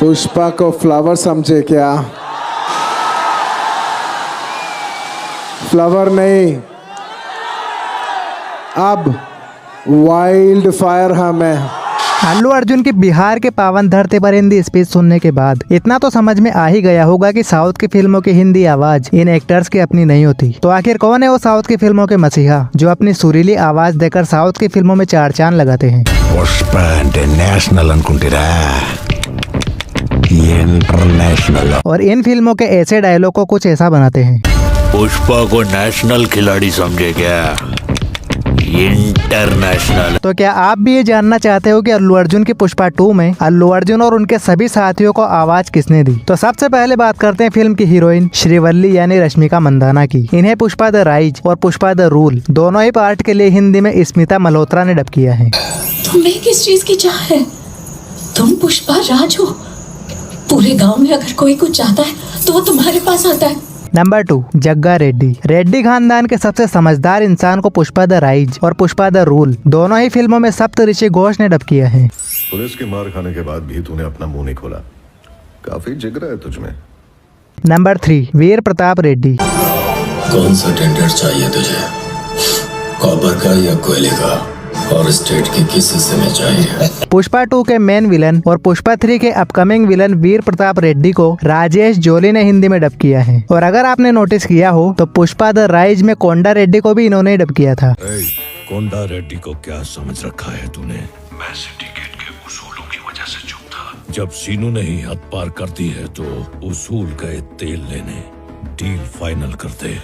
पुष्पा को फ्लावर समझे क्या? फ्लावर नहीं, अब वाइल्ड फायर हमें। अल्लू अर्जुन की बिहार के पावन धरती पर हिंदी स्पीच सुनने के बाद इतना तो समझ में आ ही गया होगा कि साउथ की फिल्मों की हिंदी आवाज इन एक्टर्स की अपनी नहीं होती। तो आखिर कौन है वो साउथ की फिल्मों के मसीहा जो अपनी सुरीली आवाज देकर साउथ की फिल्मों में चार चांद लगाते हैं? पुष्पा इंटरनेशनल अनुकुंटिरा, ये इंटरनेशनल। और इन फिल्मों के ऐसे डायलॉग को कुछ ऐसा बनाते हैं। पुष्पा को नेशनल खिलाड़ी समझे क्या? इंटरनेशनल। तो क्या आप भी ये जानना चाहते हो कि अल्लू अर्जुन की पुष्पा 2 में अल्लू अर्जुन और उनके सभी साथियों को आवाज किसने दी? तो सबसे पहले बात करते हैं फिल्म की हीरोइन श्रीवल्ली यानी रश्मिका मंदाना की। इन्हें पुष्पा द राइज और पुष्पा द रूल दोनों ही पार्ट के लिए हिंदी में स्मिता मल्होत्रा ने डब किया है। तुम्हें किस चीज की चाह है? तुम पुष्पा राज हो। पूरे गांव में अगर कोई कुछ चाहता है तो वो तुम्हारे पास आता है। नंबर 2, जग्गा रेड्डी। रेड्डी खानदान के सबसे समझदार इंसान को पुष्पा द राइज और पुष्पा द रूल दोनों ही फिल्मों में सप्तऋषि घोष ने डब किया है। पुलिस की मार खाने के बाद भी तूने अपना मुंह नहीं खोला, काफी जिगरा है तुझमें। नंबर 3, वीर प्रताप रेड्डी। कौन सा टेंडर चाहिए तुझे, कॉपर का या कोयले का, और स्टेट के किस हिस्से में चाहिए? पुष्पा 2 के मेन विलन और पुष्पा 3 के अपकमिंग विलन वीर प्रताप रेड्डी को राजेश जोली ने हिंदी में डब किया है। और अगर आपने नोटिस किया हो तो पुष्पा द राइज में कोंडा रेड्डी को भी इन्होंने डब किया था। कोंडा रेड्डी को क्या समझ रखा है तूने? मैं सिंडिकेट के उसूलों की वजह से चुप था। जब सीनू ने ही हद पार कर दी है तो उसूल गए तेल लेने, डील फाइनल करते।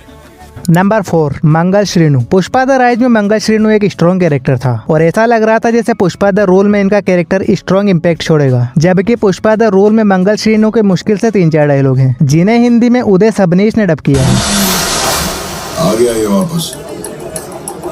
Number 4, Mangal Srinu. Pushpa the rise में मंगल श्रीनु एक स्ट्रॉन्ग कैरेक्टर था और ऐसा लग रहा था जैसे पुष्पा द रूल में इनका कैरेक्टर स्ट्रॉन्ग इम्पैक्ट छोड़ेगा। जबकि पुष्पा द रूल में मंगल श्रीनु के मुश्किल से 3-4 डायलॉग हैं जिन्हें हिंदी में उदय सबनीश ने डब किया है। आ गया ये वापस,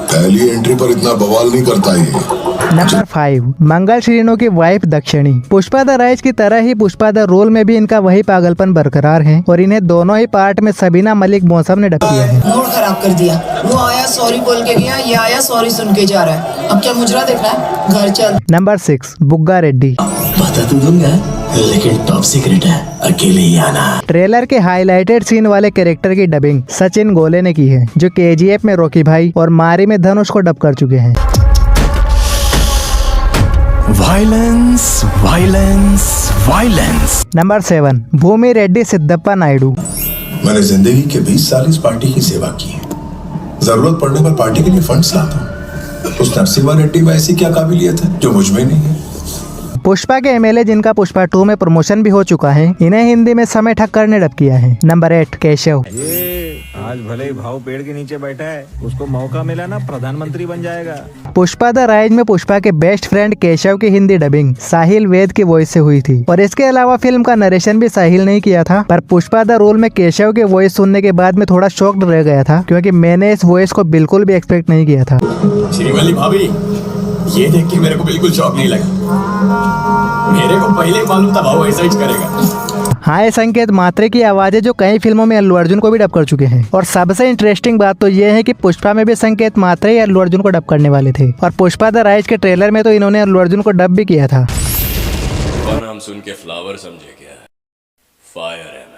पहली एंट्री पर इतना बवाल नहीं करता ये। नंबर 5, मंगल श्रीनु की वाइफ दक्षिणी। पुष्पा द राइज की तरह ही पुष्पा द रोल में भी इनका वही पागलपन बरकरार है और इन्हें दोनों ही पार्ट में सबीना मलिक मौसम ने डब किया है। मूड खराब कर दिया। वो आया सॉरी बोल के गया, ये आया सॉरी सुन के जा रहा है। अब क्या मुजरा देखना है? घर चल। नंबर 6, बुग्गा रेड्डी। बता तो दूंगा लेकिन टॉप सीक्रेट है, अकेले ही आना। ट्रेलर के हाईलाइटेड सीन वाले कैरेक्टर की डबिंग सचिन गोले ने की है जो KGF में रॉकी भाई और मारी में धनुष को डब कर चुके हैं। Violence violence violence. नंबर 7, भूमि रेड्डी सिद्धप्पा नायडू। मैंने जिंदगी के 20 साल इस पार्टी की सेवा की है। जरूरत पड़ने पर पार्टी के लिए फंड्स लाता हूँ। उस नरसिम्हा रेड्डी में ऐसी क्या काबिलियत है जो मुझ में नहीं है? पुष्पा के MLA जिनका पुष्पा 2 में प्रमोशन भी हो चुका है, इन्हें हिंदी में समय ठक्कर ने डब किया है। नंबर 8, केशव। आज भले ही भाव पेड़ के नीचे बैठा है, उसको मौका मिला ना प्रधानमंत्री बन जाएगा। पुष्पा द राइज में पुष्पा के बेस्ट फ्रेंड केशव की हिंदी डबिंग साहिल वेद की वॉइस से हुई थी और इसके अलावा फिल्म का नरेशन भी साहिल नहीं किया था। पर पुष्पा द रोल में केशव के वॉइस सुनने के बाद में थोड़ा शॉक्ड रह गया था क्योंकि मैंने इस वॉइस को बिल्कुल भी एक्सपेक्ट नहीं किया था। श्रीवल्ली भाभी, ये देख के मेरे को बिल्कुल शौक नहीं लगा। मेरे को पहले ही मालूम था भाव ऐसा ही करेगा। हाँ, ये संकेत मात्रे की आवाजें जो कई फिल्मों में अल्लू अर्जुन को भी डब कर चुके हैं। और सबसे इंटरेस्टिंग बात तो ये है कि पुष्पा में भी संकेत मात्रे ही अल्लू अर्जुन को डब करने वाले थे और पुष्पा द राइज के ट्रेलर में तो इन्होंने अल्लू अर्जुन को डब भी किया था। और नाम सुन के फ्लावर समझे क्या? फायर है मैं।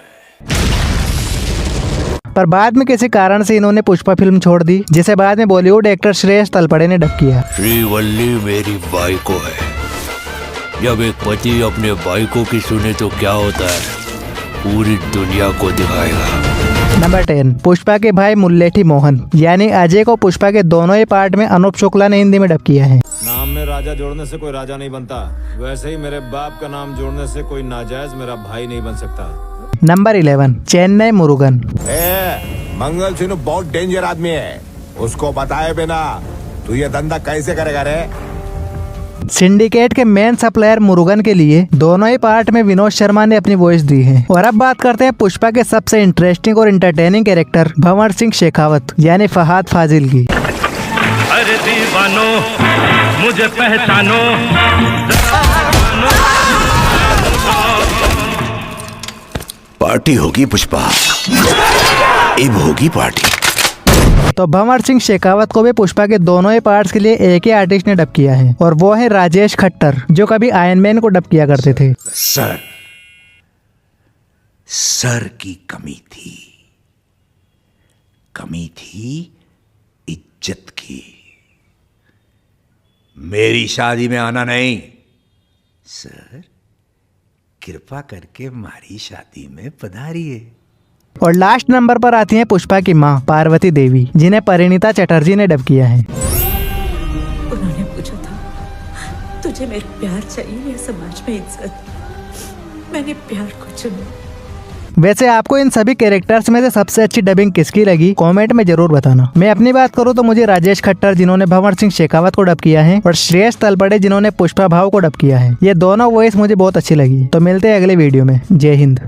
पर बाद में किसी कारण से इन्होंने पुष्पा फिल्म छोड़ दी जिसे बाद में बॉलीवुड एक्टर श्रेयस तलपड़े ने डब किया। श्रीवल्ली मेरी बाइको है। जब एक पति अपने बाइको की सुने तो क्या होता है, पूरी दुनिया को दिखाएगा। नंबर 10, पुष्पा के भाई मुल्लेठी मोहन यानी अजय को पुष्पा के दोनों ही पार्ट में अनूप शुक्ला ने हिंदी में डब किया है। नाम में राजा जोड़ने से कोई राजा नहीं बनता, वैसे ही मेरे बाप का नाम जोड़ने से कोई नाजायज मेरा भाई नहीं बन सकता। नंबर 11, चेन्नई मुरुगन। मंगल सिन्हा बहुत डेंजर आदमी है, उसको बताए बिना तू ये धंधा कैसे करेगा रे? सिंडिकेट के मेन सप्लायर मुरुगन के लिए दोनों ही पार्ट में विनोद शर्मा ने अपनी वॉइस दी है। और अब बात करते हैं पुष्पा के सबसे इंटरेस्टिंग और एंटरटेनिंग कैरेक्टर भंवर सिंह शेखावत यानी फहाद फाजिल की। अरे दीवानो मुझे पहचानो। पार्टी होगी पुष्पा, अब होगी पार्टी। तो भंवर सिंह शेखावत को भी पुष्पा के दोनों ही पार्ट्स के लिए एक ही आर्टिस्ट ने डब किया है और वो है राजेश खट्टर जो कभी आयरन मैन को डब किया करते थे। सर, सर की कमी थी इज्जत की। मेरी शादी में आना नहीं सर, कृपा करके हमारी शादी में पधारिए। और लास्ट नंबर पर आती हैं पुष्पा की मां पार्वती देवी, जिन्हें परिणीता चटर्जी ने डब किया है। उन्होंने पूछा था तुझे मेरा प्यार चाहिए या समाज में इज्जत। मैंने प्यार को चुना। वैसे आपको इन सभी कैरेक्टर्स में से सबसे अच्छी डबिंग किसकी लगी, कमेंट में जरूर बताना। मैं अपनी बात करूँ तो मुझे राजेश खट्टर जिन्होंने भंवर सिंह शेखावत को डब किया है और श्रेयस तलपड़े जिन्होंने पुष्पा भाव को डब किया है, ये दोनों वॉइस मुझे बहुत अच्छी लगी। तो मिलते हैं अगले वीडियो में। जय हिंद।